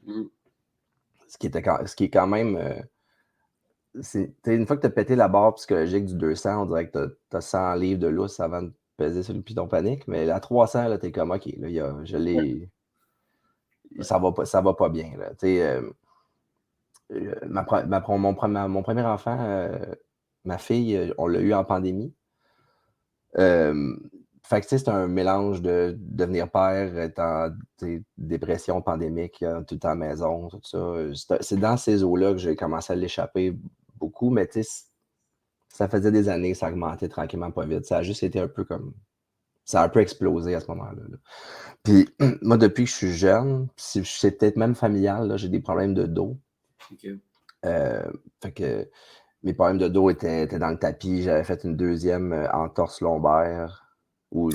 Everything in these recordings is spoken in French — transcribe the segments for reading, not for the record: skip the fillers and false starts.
Mmh. Ce qui est quand même, une fois que tu as pété la barre psychologique du 200, on dirait que tu as 100 livres de lousse avant de peser sur le piton panique, mais à 300, là, tu es comme: «OK, là, je l'ai Ouais. ça va pas bien, là». Tu sais, mon premier enfant, ma fille, on l'a eu en pandémie. Hem, Fait que, tu sais, c'est un mélange de devenir père, être en, tu sais, dépression pandémique, tout le temps à la maison, tout ça. C'est dans ces eaux-là que j'ai commencé à l'échapper beaucoup, mais tu sais, ça faisait des années, ça augmentait tranquillement pas vite. Ça a juste été un peu comme ça a un peu explosé à ce moment-là, là. Puis moi, depuis que je suis jeune, c'est peut-être même familial, là, j'ai des problèmes de dos. OK. Fait que mes problèmes de dos étaient dans le tapis. J'avais fait une deuxième entorse lombaire ou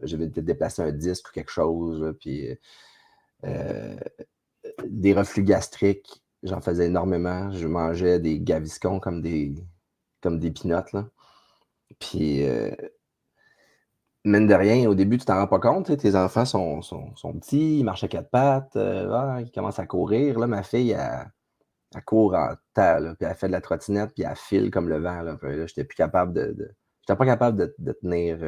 j'avais peut-être déplacé un disque ou quelque chose, là, puis des reflux gastriques, j'en faisais énormément. Je mangeais des Gaviscon comme des peanuts, là. Puis, mine de rien, au début, tu t'en rends pas compte, tu sais, tes enfants sont petits, ils marchent à 4 pattes, ils commencent à courir. Là, ma fille, elle court en tas, là, puis elle fait de la trottinette, puis elle file comme le vent, là. Puis là, j'étais plus capable j'étais pas capable de tenir,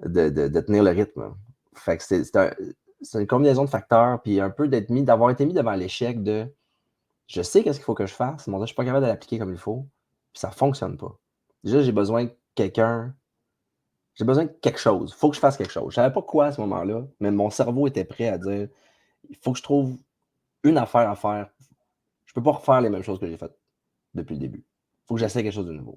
de tenir le rythme. Fait que c'est une combinaison de facteurs, puis un peu d'avoir été mis devant l'échec de: «Je sais qu'est-ce qu'il faut que je fasse, mais on dirait que je suis pas capable de l'appliquer comme il faut, puis ça fonctionne pas». Déjà, j'ai besoin de quelque chose. Faut que je fasse quelque chose. Je savais pas quoi à ce moment-là, mais mon cerveau était prêt à dire: «Il faut que je trouve une affaire à faire. Je peux pas refaire les mêmes choses que j'ai faites depuis le début. Faut que j'essaie quelque chose de nouveau».